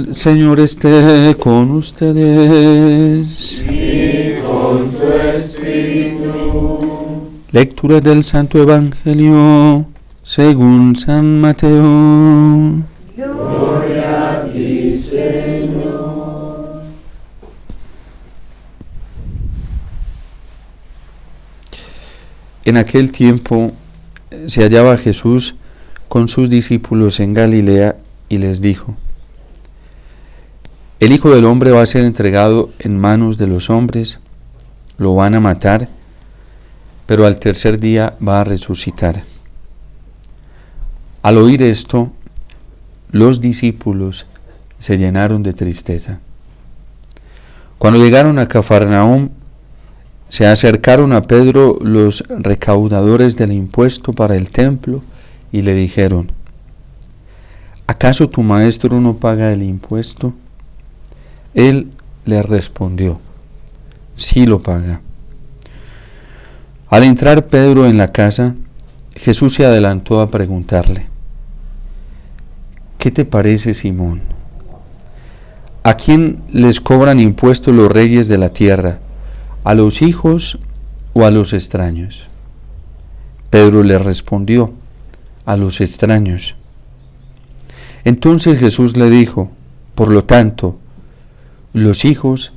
El Señor esté con ustedes. Y con tu espíritu. Lectura del Santo Evangelio según San Mateo. Gloria a ti, Señor. En aquel tiempo se hallaba Jesús con sus discípulos en Galilea y les dijo: El Hijo del Hombre va a ser entregado en manos de los hombres, lo van a matar, pero al tercer día va a resucitar. Al oír esto, los discípulos se llenaron de tristeza. Cuando llegaron a Cafarnaúm, se acercaron a Pedro los recaudadores del impuesto para el templo y le dijeron: ¿Acaso tu maestro no paga el impuesto? Él les respondió: Sí lo paga. Al entrar Pedro en la casa, Jesús se adelantó a preguntarle: ¿Qué te parece, Simón? ¿A quién les cobran impuestos los reyes de la tierra? ¿A los hijos o a los extraños? Pedro le respondió: A los extraños. Entonces Jesús le dijo: Por lo tanto, los hijos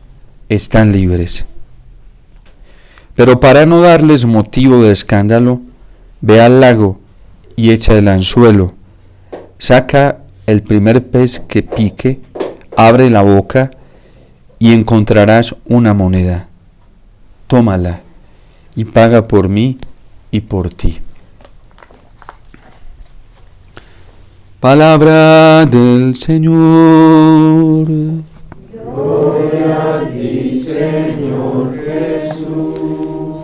están libres. Pero para no darles motivo de escándalo, ve al lago y echa el anzuelo, saca el primer pez que pique, abre la boca y encontrarás una moneda. Tómala y paga por mí y por ti. Palabra del Señor. Gloria a ti, Señor Jesús.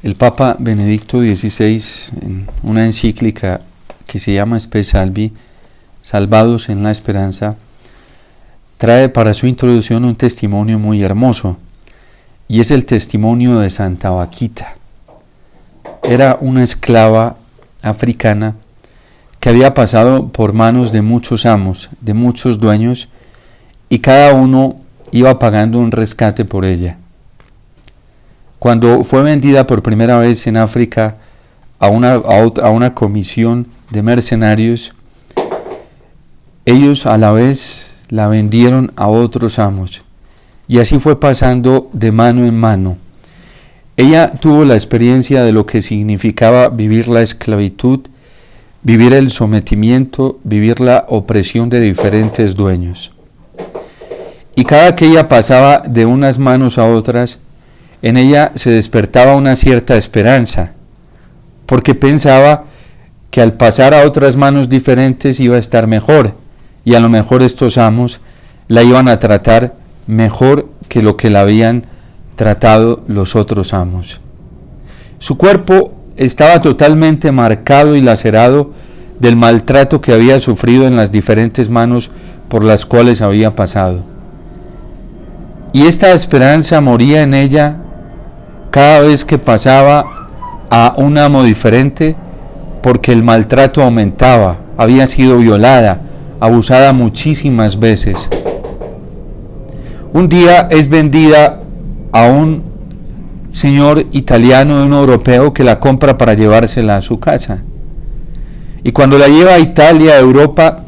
El Papa Benedicto XVI, en una encíclica que se llama Spe Salvi, Salvados en la Esperanza, trae para su introducción un testimonio muy hermoso, y es el testimonio de Santa Vaquita. Era una esclava africana que había pasado por manos de muchos amos, de muchos dueños, y cada uno iba pagando un rescate por ella. Cuando fue vendida por primera vez en África a una comisión de mercenarios, ellos a la vez la vendieron a otros amos, y así fue pasando de mano en mano. Ella tuvo la experiencia de lo que significaba vivir la esclavitud, vivir el sometimiento, vivir la opresión de diferentes dueños. Y cada que ella pasaba de unas manos a otras, en ella se despertaba una cierta esperanza, porque pensaba que al pasar a otras manos diferentes iba a estar mejor, y a lo mejor estos amos la iban a tratar mejor que lo que la habían tratado los otros amos. Su cuerpo estaba totalmente marcado y lacerado del maltrato que había sufrido en las diferentes manos por las cuales había pasado. Y esta esperanza moría en ella cada vez que pasaba a un amo diferente, porque el maltrato aumentaba. Había sido violada, abusada muchísimas veces. Un día es vendida a un señor italiano, un europeo, que la compra para llevársela a su casa. Y cuando la lleva a Italia, a Europa,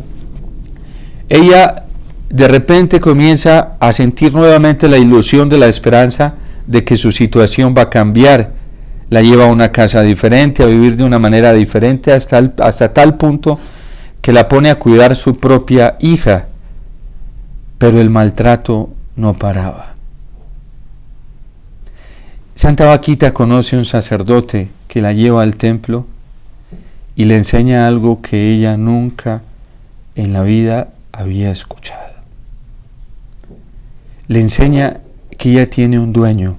ella de repente comienza a sentir nuevamente la ilusión de la esperanza de que su situación va a cambiar. La lleva a una casa diferente, a vivir de una manera diferente, hasta tal punto que la pone a cuidar su propia hija. Pero el maltrato no paraba. Santa Vaquita conoce un sacerdote que la lleva al templo y le enseña algo que ella nunca en la vida había escuchado. Le enseña que ella tiene un dueño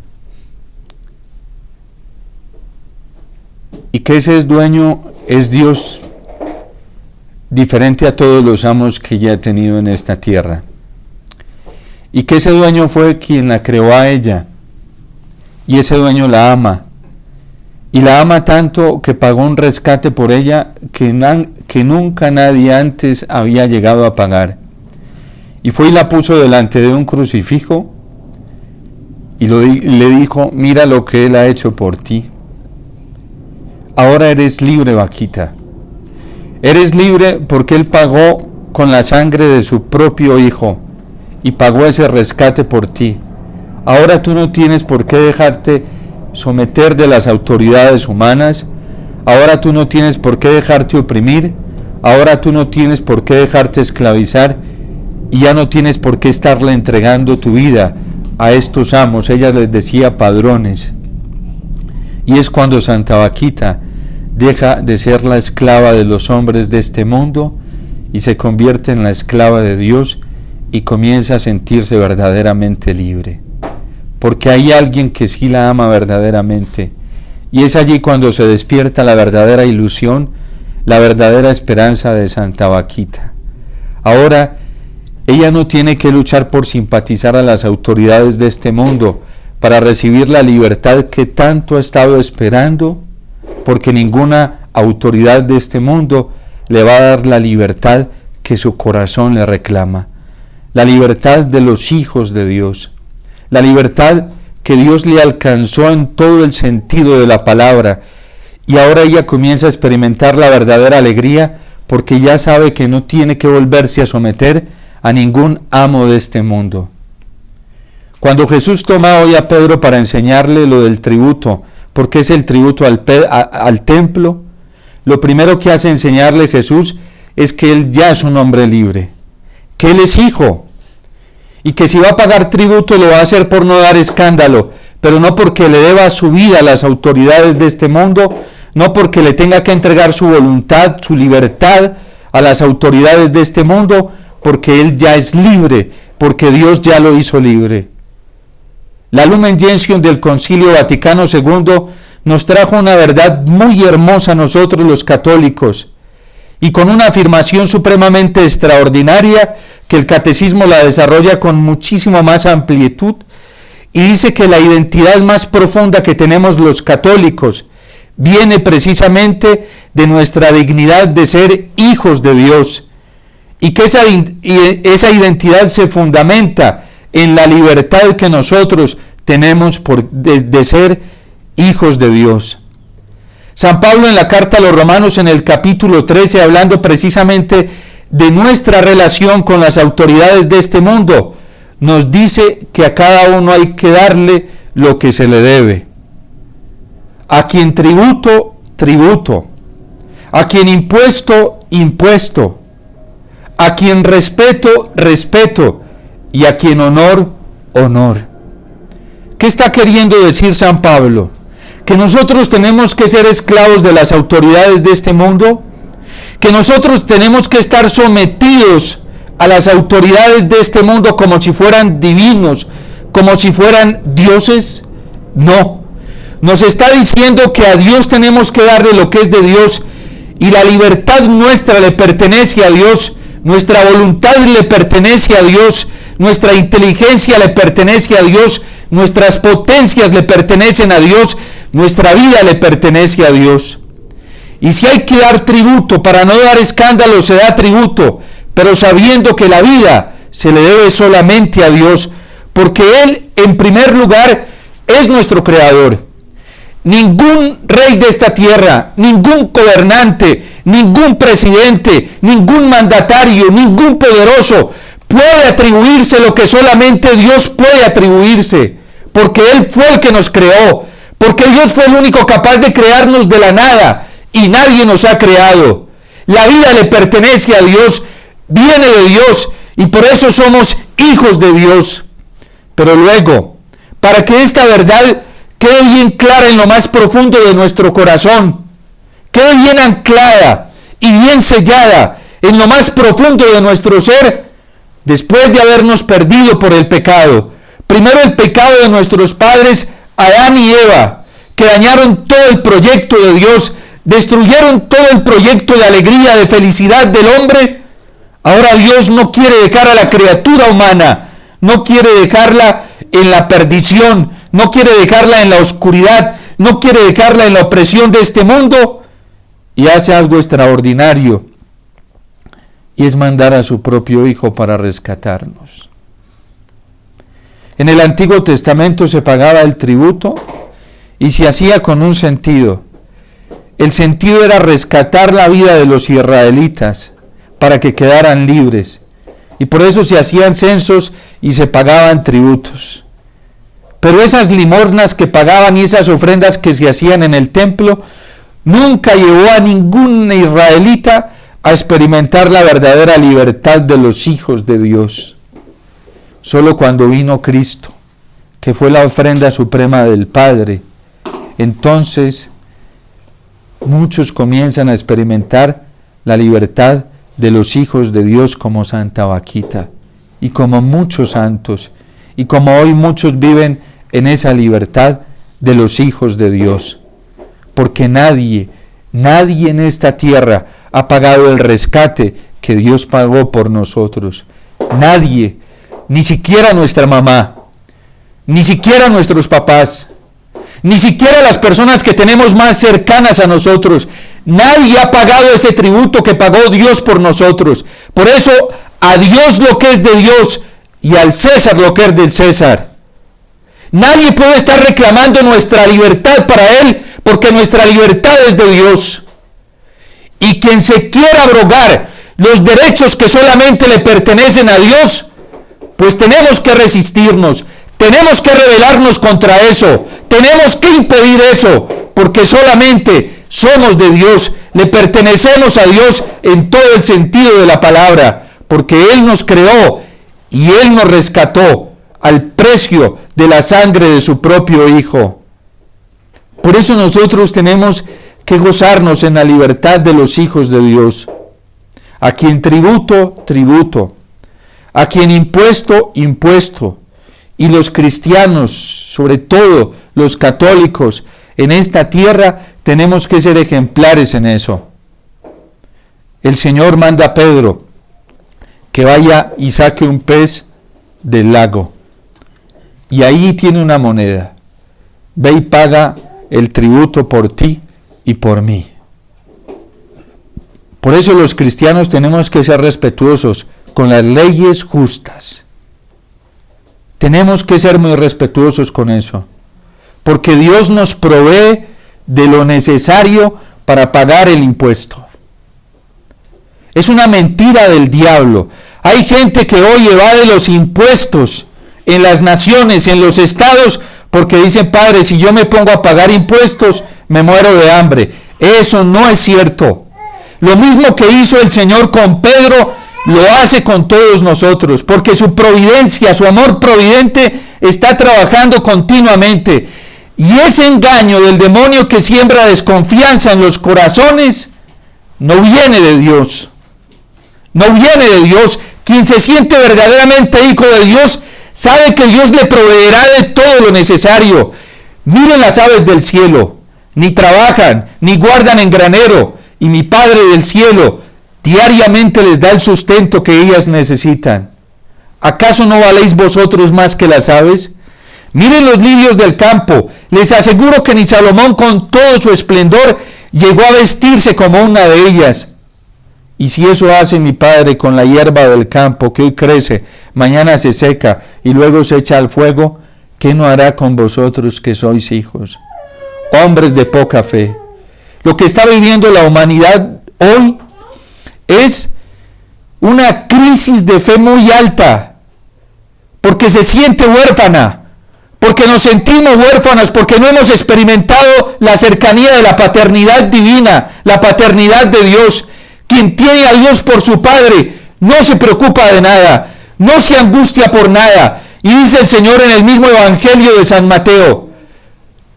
y que ese dueño es Dios, diferente a todos los amos que ya he tenido en esta tierra. Y que ese dueño fue quien la creó a ella, y ese dueño la ama, y la ama tanto que pagó un rescate por ella que nunca nadie antes había llegado a pagar. Y fue y la puso delante de un crucifijo, y le dijo: mira lo que él ha hecho por ti. Ahora eres libre, vaquita. Eres libre porque él pagó con la sangre de su propio hijo y pagó ese rescate por ti. Ahora tú no tienes por qué dejarte someter de las autoridades humanas. Ahora tú no tienes por qué dejarte oprimir. Ahora tú no tienes por qué dejarte esclavizar, y ya no tienes por qué estarle entregando tu vida a estos amos. Ella les decía padrones. Y es cuando Santa Vaquita deja de ser la esclava de los hombres de este mundo y se convierte en la esclava de Dios y comienza a sentirse verdaderamente libre. Porque hay alguien que sí la ama verdaderamente, y es allí cuando se despierta la verdadera ilusión, la verdadera esperanza de Santa Vaquita. Ahora ella no tiene que luchar por simpatizar a las autoridades de este mundo para recibir la libertad que tanto ha estado esperando, porque ninguna autoridad de este mundo le va a dar la libertad que su corazón le reclama, la libertad de los hijos de Dios, la libertad que Dios le alcanzó en todo el sentido de la palabra, y ahora ella comienza a experimentar la verdadera alegría porque ya sabe que no tiene que volverse a someter a ningún amo de este mundo. Cuando Jesús toma hoy a Pedro para enseñarle lo del tributo, porque es el tributo al templo, lo primero que hace enseñarle Jesús es que él ya es un hombre libre, que él es hijo, y que si va a pagar tributo lo va a hacer por no dar escándalo, pero no porque le deba su vida a las autoridades de este mundo, no porque le tenga que entregar su voluntad, su libertad a las autoridades de este mundo, porque él ya es libre, porque Dios ya lo hizo libre. La Lumen Gentium del Concilio Vaticano II nos trajo una verdad muy hermosa a nosotros los católicos, y con una afirmación supremamente extraordinaria que el Catecismo la desarrolla con muchísimo más amplitud, y dice que la identidad más profunda que tenemos los católicos viene precisamente de nuestra dignidad de ser hijos de Dios, y que esa identidad se fundamenta en la libertad que nosotros tenemos de ser hijos de Dios. San Pablo en la carta a los Romanos en el capítulo 13, hablando precisamente de nuestra relación con las autoridades de este mundo, nos dice que a cada uno hay que darle lo que se le debe. A quien tributo, tributo. A quien impuesto, impuesto. A quien respeto, respeto. Y a quien honor, honor. ¿Qué está queriendo decir San Pablo? ¿Que nosotros tenemos que ser esclavos de las autoridades de este mundo? ¿Que nosotros tenemos que estar sometidos a las autoridades de este mundo como si fueran divinos, como si fueran dioses? No. Nos está diciendo que a Dios tenemos que darle lo que es de Dios, y la libertad nuestra le pertenece a Dios, nuestra voluntad le pertenece a Dios, nuestra inteligencia le pertenece a Dios, nuestras potencias le pertenecen a Dios, nuestra vida le pertenece a Dios. Y si hay que dar tributo para no dar escándalo, se da tributo, pero sabiendo que la vida se le debe solamente a Dios, porque Él en primer lugar es nuestro creador. Ningún rey de esta tierra, ningún gobernante, ningún presidente, ningún mandatario, ningún poderoso puede atribuirse lo que solamente Dios puede atribuirse, porque Él fue el que nos creó, porque Dios fue el único capaz de crearnos de la nada y nadie nos ha creado. La vida le pertenece a Dios, viene de Dios, y por eso somos hijos de Dios. Pero luego, para que esta verdad quede bien clara en lo más profundo de nuestro corazón, quede bien anclada y bien sellada en lo más profundo de nuestro ser, después de habernos perdido por el pecado, primero el pecado de nuestros padres Adán y Eva, que dañaron todo el proyecto de Dios destruyeron todo el proyecto de alegría, de felicidad del hombre. Ahora Dios no quiere dejar a la criatura humana, no quiere dejarla en la perdición, no quiere dejarla en la oscuridad, no quiere dejarla en la opresión de este mundo, y hace algo extraordinario, y es mandar a su propio Hijo para rescatarnos. En el Antiguo Testamento se pagaba el tributo y se hacía con un sentido. El sentido era rescatar la vida de los israelitas para que quedaran libres, y por eso se hacían censos y se pagaban tributos. Pero esas limosnas que pagaban y esas ofrendas que se hacían en el templo nunca llevó a ningún israelita a experimentar la verdadera libertad de los hijos de Dios. Solo cuando vino Cristo, que fue la ofrenda suprema del Padre, entonces muchos comienzan a experimentar la libertad de los hijos de Dios, como Santa Vaquita y como muchos santos, y como hoy muchos viven en esa libertad de los hijos de Dios, porque nadie en esta tierra ha pagado el rescate que Dios pagó por nosotros. Nadie, ni siquiera nuestra mamá, ni siquiera nuestros papás, ni siquiera las personas que tenemos más cercanas a nosotros. Nadie ha pagado ese tributo que pagó Dios por nosotros. Por eso, a Dios lo que es de Dios y al César lo que es del César. Nadie puede estar reclamando nuestra libertad para Él, porque nuestra libertad es de Dios. Y quien se quiera abrogar los derechos que solamente le pertenecen a Dios, pues tenemos que resistirnos, tenemos que rebelarnos contra eso, tenemos que impedir eso, porque solamente somos de Dios, le pertenecemos a Dios en todo el sentido de la palabra, porque Él nos creó y Él nos rescató al precio de la sangre de su propio Hijo. Por eso nosotros tenemos que gozarnos en la libertad de los hijos de Dios. A quien tributo, tributo. A quien impuesto, impuesto. Y los cristianos, sobre todo los católicos, en esta tierra tenemos que ser ejemplares en eso. El Señor manda a Pedro que vaya y saque un pez del lago. Y ahí tiene una moneda. Ve y paga el tributo por ti y por mí. Por eso los cristianos tenemos que ser respetuosos con las leyes justas. Tenemos que ser muy respetuosos con eso, porque Dios nos provee de lo necesario para pagar el impuesto. Es una mentira del diablo. Hay gente que hoy evade los impuestos en las naciones, en los estados, porque dicen: Padre, si yo me pongo a pagar impuestos, me muero de hambre. Eso no es cierto. Lo mismo que hizo el Señor con Pedro, lo hace con todos nosotros, porque su providencia, su amor providente está trabajando continuamente. Y ese engaño del demonio que siembra desconfianza en los corazones no viene de Dios. No viene de Dios. Quien se siente verdaderamente hijo de Dios sabe que Dios le proveerá de todo lo necesario. Miren las aves del cielo, ni trabajan, ni guardan en granero, y mi Padre del cielo diariamente les da el sustento que ellas necesitan. ¿Acaso no valéis vosotros más que las aves? Miren los lirios del campo. Les aseguro que ni Salomón con todo su esplendor llegó a vestirse como una de ellas. Y si eso hace mi Padre con la hierba del campo, que hoy crece, mañana se seca y luego se echa al fuego, ¿qué no hará con vosotros que sois hijos? Hombres de poca fe. Lo que está viviendo la humanidad hoy es una crisis de fe muy alta, porque se siente huérfana, porque nos sentimos huérfanos, porque no hemos experimentado la cercanía de la paternidad divina, la paternidad de Dios. Quien tiene a Dios por su Padre no se preocupa de nada, no se angustia por nada. Y dice el Señor en el mismo Evangelio de San Mateo: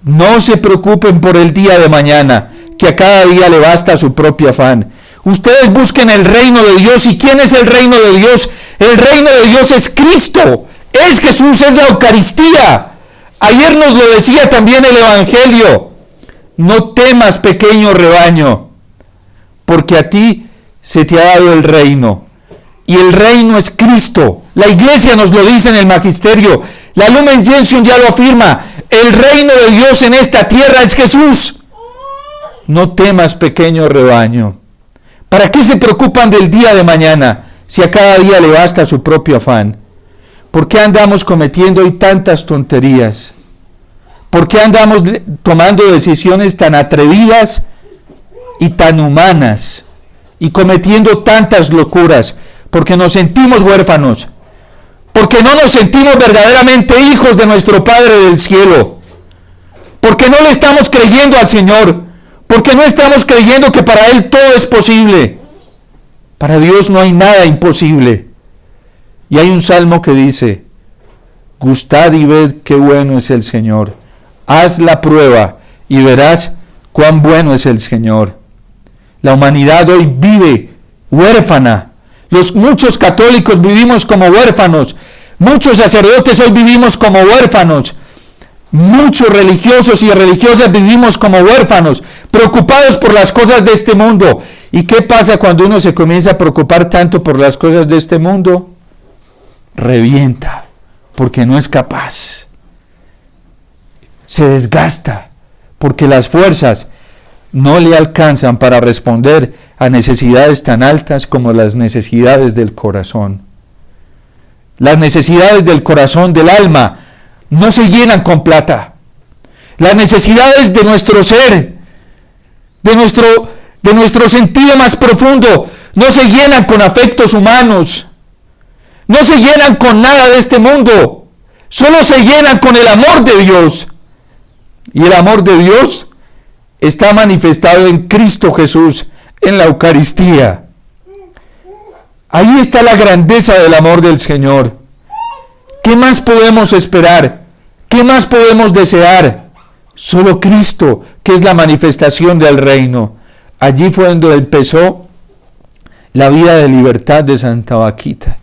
no se preocupen por el día de mañana, que a cada día le basta su propio afán. Ustedes busquen el reino de Dios. ¿Y quién es el reino de Dios? El reino de Dios es Cristo, es Jesús, es la Eucaristía. Ayer nos lo decía también el Evangelio. no temas, pequeño rebaño, porque a ti se te ha dado el reino. Y el reino es Cristo. La iglesia nos lo dice en el magisterio. La Lumen Gentium ya lo afirma. El reino de Dios en esta tierra es Jesús. No temas, pequeño rebaño. ¿Para qué se preocupan del día de mañana si a cada día le basta su propio afán? ¿Por qué andamos cometiendo hoy tantas tonterías? ¿Por qué andamos tomando decisiones tan atrevidas y tan humanas y cometiendo tantas locuras? Porque nos sentimos huérfanos, porque no nos sentimos verdaderamente hijos de nuestro Padre del cielo, porque no le estamos creyendo al Señor, porque no estamos creyendo que para Él todo es posible. Para Dios no hay nada imposible. Y hay un salmo que dice: gustad y ved qué bueno es el Señor. Haz la prueba y verás cuán bueno es el Señor. La humanidad hoy vive huérfana. Muchos católicos vivimos como huérfanos. Muchos sacerdotes hoy vivimos como huérfanos. Muchos religiosos y religiosas vivimos como huérfanos, preocupados por las cosas de este mundo. ¿Y qué pasa cuando uno se comienza a preocupar tanto por las cosas de este mundo? Revienta, porque no es capaz. Se desgasta, porque las fuerzas no le alcanzan para responder a necesidades tan altas como las necesidades del corazón. Las necesidades del corazón, del alma, no se llenan con plata. Las necesidades de nuestro ser, de nuestro sentido más profundo, no se llenan con afectos humanos. No se llenan con nada de este mundo. Solo se llenan con el amor de Dios. Y el amor de Dios está manifestado en Cristo Jesús, en la Eucaristía. Ahí está la grandeza del amor del Señor. ¿Qué más podemos esperar? ¿Qué más podemos desear? Solo Cristo, que es la manifestación del reino. Allí fue donde empezó la vida de libertad de Santa Vaquita.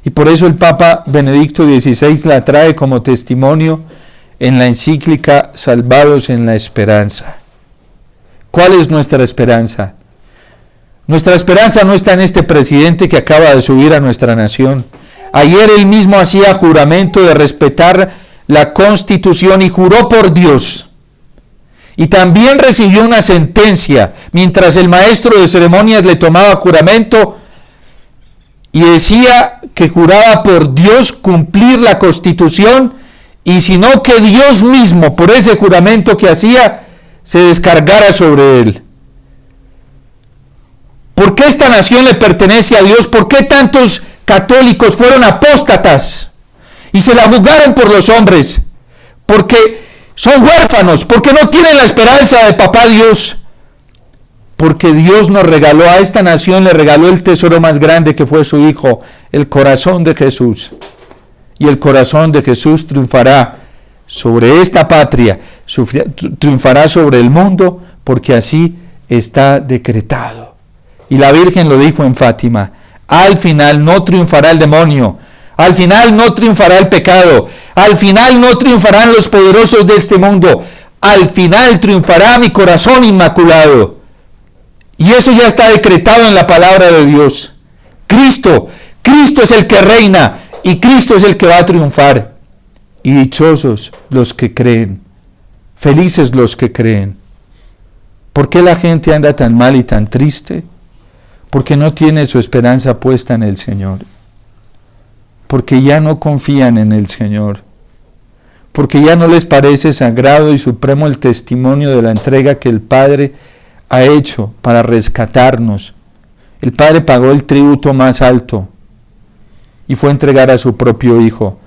Y por eso el Papa Benedicto XVI la trae como testimonio en la encíclica Salvados en la Esperanza. ¿Cuál es nuestra esperanza? Nuestra esperanza no está en este presidente que acaba de subir a nuestra nación. Ayer él mismo hacía juramento de respetar la Constitución y juró por Dios. Y también recibió una sentencia mientras el maestro de ceremonias le tomaba juramento y decía que juraba por Dios cumplir la Constitución, y si no, que Dios mismo, por ese juramento que hacía, se descargara sobre él. ¿Por qué esta nación le pertenece a Dios? ¿Por qué tantos católicos fueron apóstatas y se la jugaron por los hombres? Porque son huérfanos, porque no tienen la esperanza de papá Dios. Porque Dios nos regaló, a esta nación le regaló el tesoro más grande que fue su Hijo, el corazón de Jesús. Y el corazón de Jesús triunfará sobre esta patria, triunfará sobre el mundo, porque así está decretado. Y la Virgen lo dijo en Fátima: al final no triunfará el demonio, al final no triunfará el pecado, al final no triunfarán los poderosos de este mundo, al final triunfará mi corazón inmaculado. Y eso ya está decretado en la palabra de Dios. Cristo es el que reina y Cristo es el que va a triunfar. Y dichosos los que creen, felices los que creen. ¿Por qué la gente anda tan mal y tan triste? Porque no tiene su esperanza puesta en el Señor. Porque ya no confían en el Señor. Porque ya no les parece sagrado y supremo el testimonio de la entrega que el Padre ha hecho para rescatarnos. El Padre pagó el tributo más alto y fue a entregar a su propio Hijo.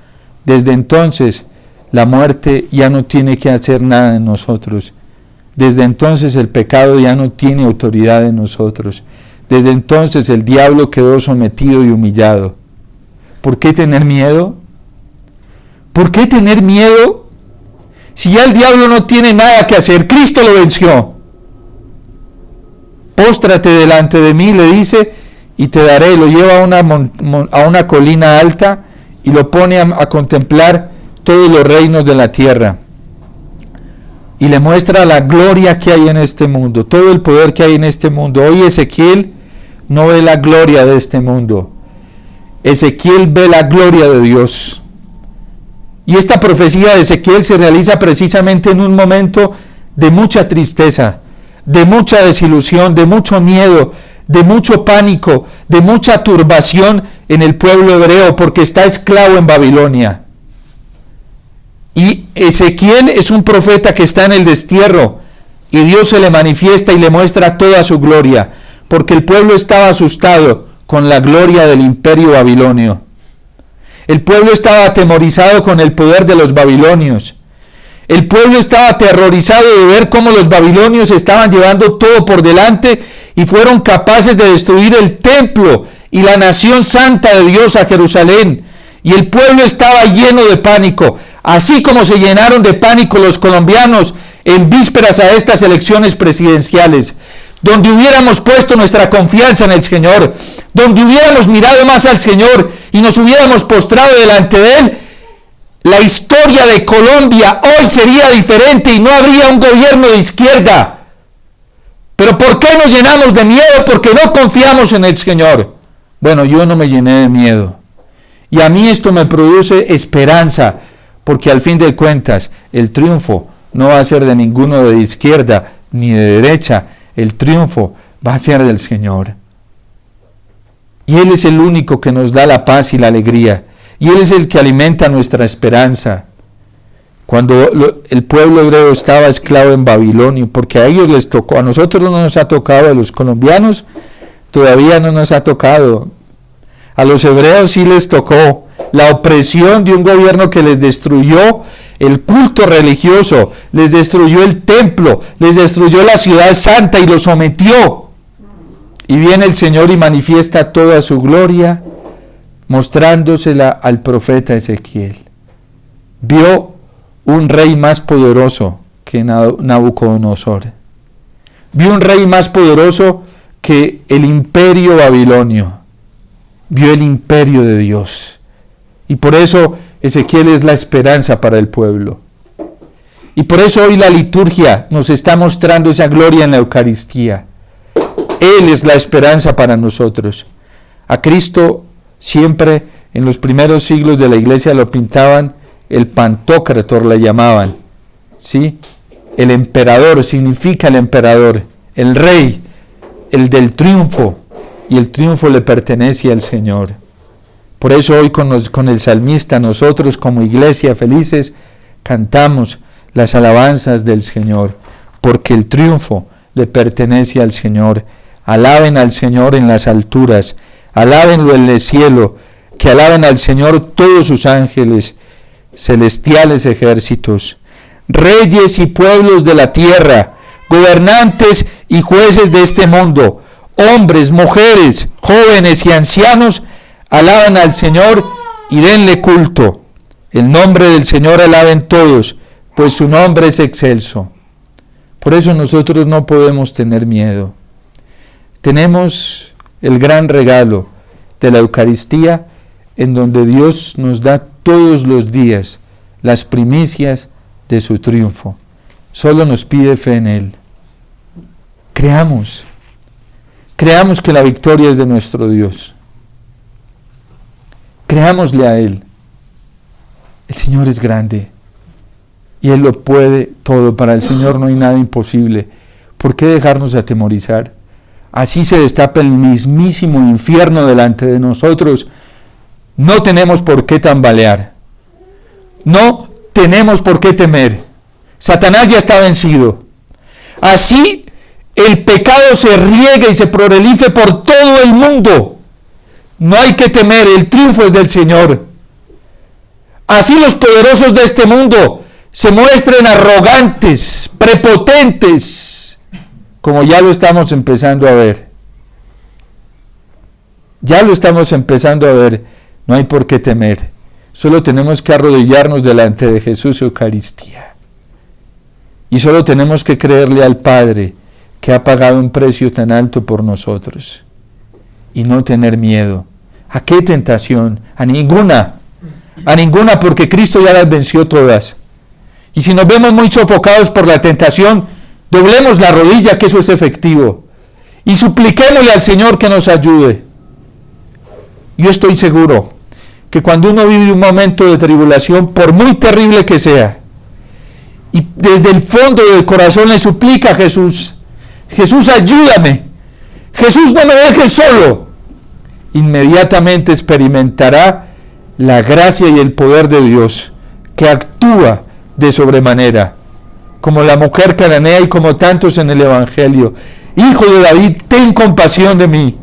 Desde entonces la muerte ya no tiene que hacer nada en nosotros. Desde entonces el pecado ya no tiene autoridad en nosotros. Desde entonces el diablo quedó sometido y humillado. ¿Por qué tener miedo? ¿Por qué tener miedo? Si ya el diablo no tiene nada que hacer, Cristo lo venció. Póstrate delante de mí, le dice, y te daré. Lo lleva a una colina alta y lo pone a contemplar todos los reinos de la tierra. y le muestra la gloria que hay en este mundo, todo el poder que hay en este mundo. Hoy Ezequiel no ve la gloria de este mundo. Ezequiel ve la gloria de Dios. Y esta profecía de Ezequiel se realiza precisamente en un momento de mucha tristeza, de mucha desilusión, de mucho miedo, de mucho pánico, de mucha turbación en el pueblo hebreo, porque está esclavo en Babilonia. Y Ezequiel es un profeta que está en el destierro, y Dios se le manifiesta y le muestra toda su gloria, porque el pueblo estaba asustado con la gloria del imperio babilonio. El pueblo estaba atemorizado con el poder de los babilonios. El pueblo estaba aterrorizado de ver cómo los babilonios estaban llevando todo por delante y fueron capaces de destruir el templo y la nación santa de Dios a Jerusalén. Y el pueblo estaba lleno de pánico, así como se llenaron de pánico los colombianos en vísperas a estas elecciones presidenciales, donde hubiéramos puesto nuestra confianza en el Señor, donde hubiéramos mirado más al Señor y nos hubiéramos postrado delante de Él, la historia de Colombia hoy sería diferente y no habría un gobierno de izquierda. ¿Pero por qué nos llenamos de miedo? Porque no confiamos en el Señor. Bueno, yo no me llené de miedo. Y a mí esto me produce esperanza, porque al fin de cuentas el triunfo no va a ser de ninguno de izquierda ni de derecha. El triunfo va a ser del Señor. Y Él es el único que nos da la paz y la alegría. Y Él es el que alimenta nuestra esperanza. Cuando el pueblo hebreo estaba esclavo en Babilonia, porque a ellos les tocó, a nosotros no nos ha tocado, a los colombianos todavía no nos ha tocado. A los hebreos sí les tocó la opresión de un gobierno que les destruyó el culto religioso, les destruyó el templo, les destruyó la ciudad santa y los sometió. Y viene el Señor y manifiesta toda su gloria, mostrándosela al profeta Ezequiel. Vio un rey más poderoso que Nabucodonosor. Vio un rey más poderoso que el imperio babilonio. Vio el imperio de Dios. Y por eso Ezequiel es la esperanza para el pueblo. Y por eso hoy la liturgia nos está mostrando esa gloria en la Eucaristía. Él es la esperanza para nosotros. A Cristo siempre en los primeros siglos de la iglesia lo pintaban el Pantocrator, le llamaban, ¿sí? El emperador significa el emperador, el rey, el del triunfo, y el triunfo le pertenece al Señor. Por eso hoy con el salmista nosotros como iglesia felices cantamos las alabanzas del Señor, porque el triunfo le pertenece al Señor. Alaben al Señor en las alturas, alábenlo en el cielo, que alaben al Señor todos sus ángeles, celestiales ejércitos, reyes y pueblos de la tierra, gobernantes y jueces de este mundo, hombres, mujeres, jóvenes y ancianos, alaban al Señor y denle culto. El nombre del Señor alaben todos, pues su nombre es excelso. Por eso nosotros no podemos tener miedo. Tenemos el gran regalo de la Eucaristía, en donde Dios nos da todos los días las primicias de su triunfo. Solo nos pide fe en Él. Creamos que la victoria es de nuestro Dios. Creámosle a Él. El Señor es grande y Él lo puede todo. Para el Señor no hay nada imposible. ¿Por qué dejarnos atemorizar? Así se destapa el mismísimo infierno delante de nosotros. No tenemos por qué tambalear. No tenemos por qué temer. Satanás ya está vencido. Así el pecado se riega y se prolifera por todo el mundo. No hay que temer, el triunfo es del Señor. Así los poderosos de este mundo se muestren arrogantes, prepotentes, como ya lo estamos empezando a ver. Ya lo estamos empezando a ver. No hay por qué temer. Solo tenemos que arrodillarnos delante de Jesús Eucaristía. Y solo tenemos que creerle al Padre, que ha pagado un precio tan alto por nosotros. Y no tener miedo. ¿A qué tentación? A ninguna, porque Cristo ya las venció todas. Y si nos vemos muy sofocados por la tentación, doblemos la rodilla, que eso es efectivo. Y supliquémosle al Señor que nos ayude. Yo estoy seguro que cuando uno vive un momento de tribulación, por muy terrible que sea, y desde el fondo del corazón le suplica a Jesús, Jesús, ayúdame, Jesús, no me dejes solo, inmediatamente experimentará la gracia y el poder de Dios, que actúa de sobremanera, como la mujer cananea y como tantos en el Evangelio. Hijo de David, ten compasión de mí.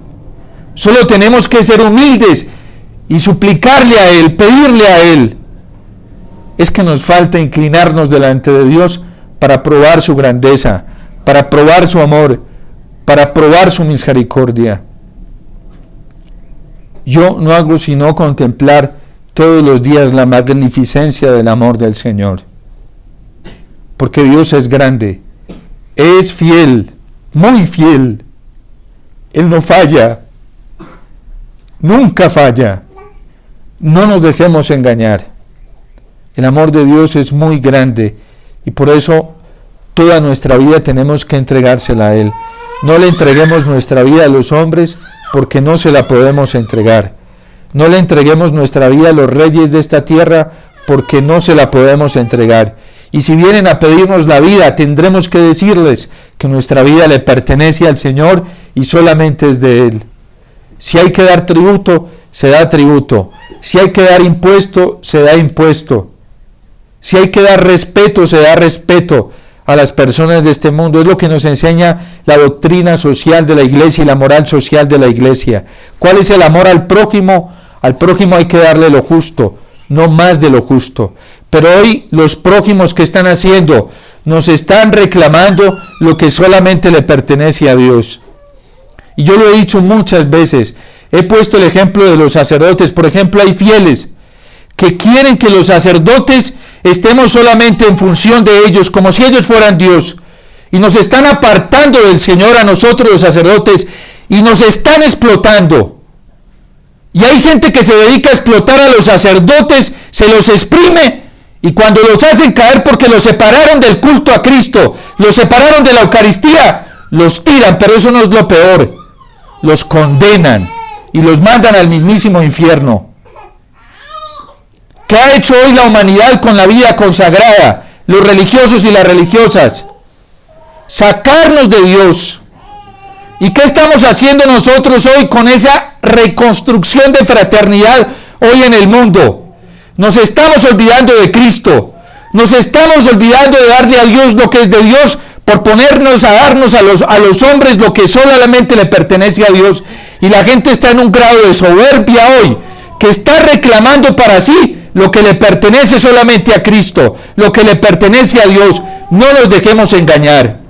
Solo tenemos que ser humildes y suplicarle a Él, pedirle a Él. Es que nos falta inclinarnos delante de Dios para probar su grandeza, para probar su amor, para probar su misericordia. Yo no hago sino contemplar todos los días la magnificencia del amor del Señor, porque Dios es grande, es fiel, muy fiel. Él no falla, nunca falla. No nos dejemos engañar. El amor de Dios es muy grande y por eso toda nuestra vida tenemos que entregársela a Él. No le entreguemos nuestra vida a los hombres porque no se la podemos entregar. No le entreguemos nuestra vida a los reyes de esta tierra porque no se la podemos entregar. Y si vienen a pedirnos la vida, tendremos que decirles que nuestra vida le pertenece al Señor y solamente es de Él. Si hay que dar tributo, se da tributo. Si hay que dar impuesto, se da impuesto. Si hay que dar respeto, se da respeto a las personas de este mundo. Es lo que nos enseña la doctrina social de la Iglesia y la moral social de la Iglesia. ¿Cuál es el amor al prójimo? Al prójimo hay que darle lo justo, no más de lo justo. Pero hoy los prójimos que están haciendo nos están reclamando lo que solamente le pertenece a Dios. Y yo lo he dicho muchas veces, he puesto el ejemplo de los sacerdotes. Por ejemplo, hay fieles que quieren que los sacerdotes estemos solamente en función de ellos, como si ellos fueran Dios. Y nos están apartando del Señor a nosotros los sacerdotes y nos están explotando. Y hay gente que se dedica a explotar a los sacerdotes, se los exprime, y cuando los hacen caer porque los separaron del culto a Cristo, los separaron de la Eucaristía, los tiran, pero eso no es lo peor. Los condenan y los mandan al mismísimo infierno. ¿Qué ha hecho hoy la humanidad con la vida consagrada? Los religiosos y las religiosas. Sacarnos de Dios. ¿Y qué estamos haciendo nosotros hoy con esa reconstrucción de fraternidad hoy en el mundo? Nos estamos olvidando de Cristo. Nos estamos olvidando de darle a Dios lo que es de Dios por ponernos a darnos a los hombres lo que solamente le pertenece a Dios. Y la gente está en un grado de soberbia hoy, que está reclamando para sí lo que le pertenece solamente a Cristo, lo que le pertenece a Dios. No nos dejemos engañar.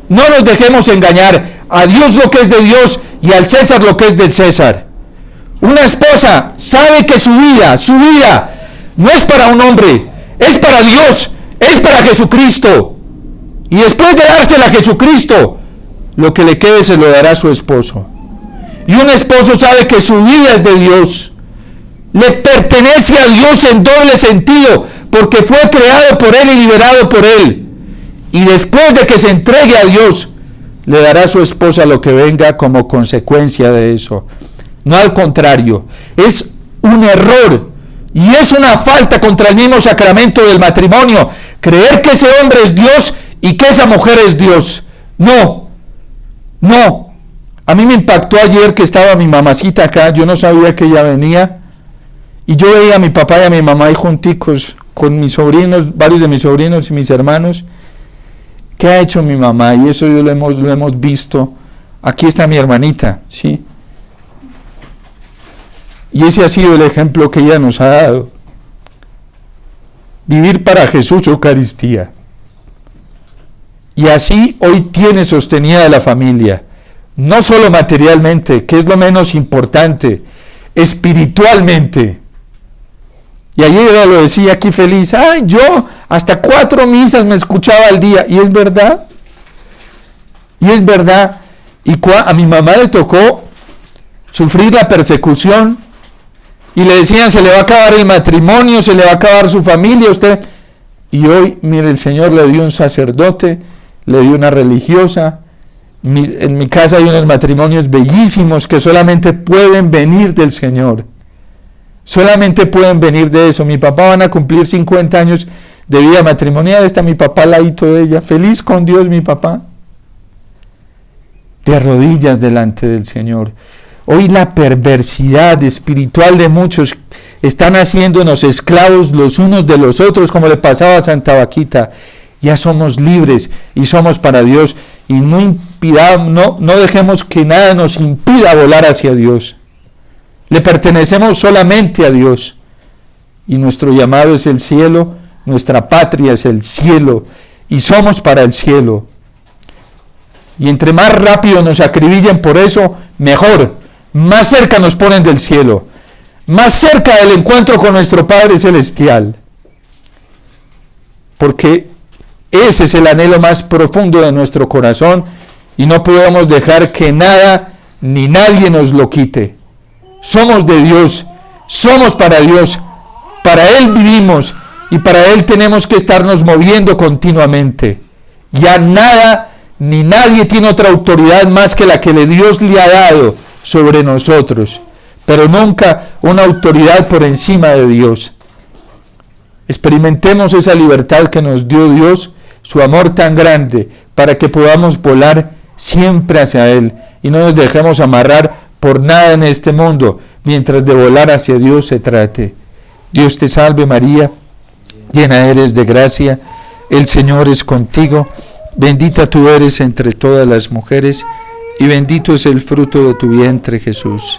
No nos dejemos engañar. A Dios lo que es de Dios y al César lo que es del César. Una esposa sabe que su vida no es para un hombre, es para Dios, es para Jesucristo. Y después de dársela a Jesucristo, lo que le quede se lo dará a su esposo. Y un esposo sabe que su vida es de Dios. Le pertenece a Dios en doble sentido, porque fue creado por Él y liberado por Él. Y después de que se entregue a Dios, le dará a su esposa lo que venga como consecuencia de eso. No al contrario, es un error y es una falta contra el mismo sacramento del matrimonio, creer que ese hombre es Dios y que esa mujer es Dios. No. A mí me impactó ayer que estaba mi mamacita acá, yo no sabía que ella venía, y yo veía a mi papá y a mi mamá ahí junticos con mis sobrinos, varios de mis sobrinos y mis hermanos. ¿Qué ha hecho mi mamá? Y eso yo lo hemos visto. Aquí está mi hermanita, ¿sí? Y ese ha sido el ejemplo que ella nos ha dado. Vivir para Jesús, Eucaristía. Y así hoy tiene sostenida la familia. No solo materialmente, que es lo menos importante, espiritualmente. Y ayer ella lo decía aquí feliz, yo hasta 4 misas me escuchaba al día. Y es verdad. Y a mi mamá le tocó sufrir la persecución. Y le decían, se le va a acabar el matrimonio, se le va a acabar su familia, usted. Y hoy, mire, el Señor le dio un sacerdote, le dio una religiosa. En mi casa hay unos matrimonios bellísimos que solamente pueden venir del Señor. Solamente pueden venir de eso. Mi papá van a cumplir 50 años de vida matrimonial. Está mi papá al ladito de ella. Feliz con Dios, mi papá. De rodillas delante del Señor. Hoy la perversidad espiritual de muchos están haciéndonos esclavos los unos de los otros, como le pasaba a Santa Vaquita. Ya somos libres y somos para Dios. Y no dejemos que nada nos impida volar hacia Dios. Le pertenecemos solamente a Dios. Y nuestro llamado es el cielo, nuestra patria es el cielo. Y somos para el cielo. Y entre más rápido nos acribillen por eso, mejor. Más cerca nos ponen del cielo. Más cerca del encuentro con nuestro Padre Celestial. Porque ese es el anhelo más profundo de nuestro corazón y no podemos dejar que nada ni nadie nos lo quite. Somos de Dios, somos para Dios, para Él vivimos y para Él tenemos que estarnos moviendo continuamente. Ya nada ni nadie tiene otra autoridad más que la que Dios le ha dado sobre nosotros, pero nunca una autoridad por encima de Dios. Experimentemos esa libertad que nos dio Dios, su amor tan grande, para que podamos volar siempre hacia Él y no nos dejemos amarrar por nada en este mundo, mientras de volar hacia Dios se trate. Dios te salve María, llena eres de gracia, el Señor es contigo, bendita tú eres entre todas las mujeres, y bendito es el fruto de tu vientre, Jesús.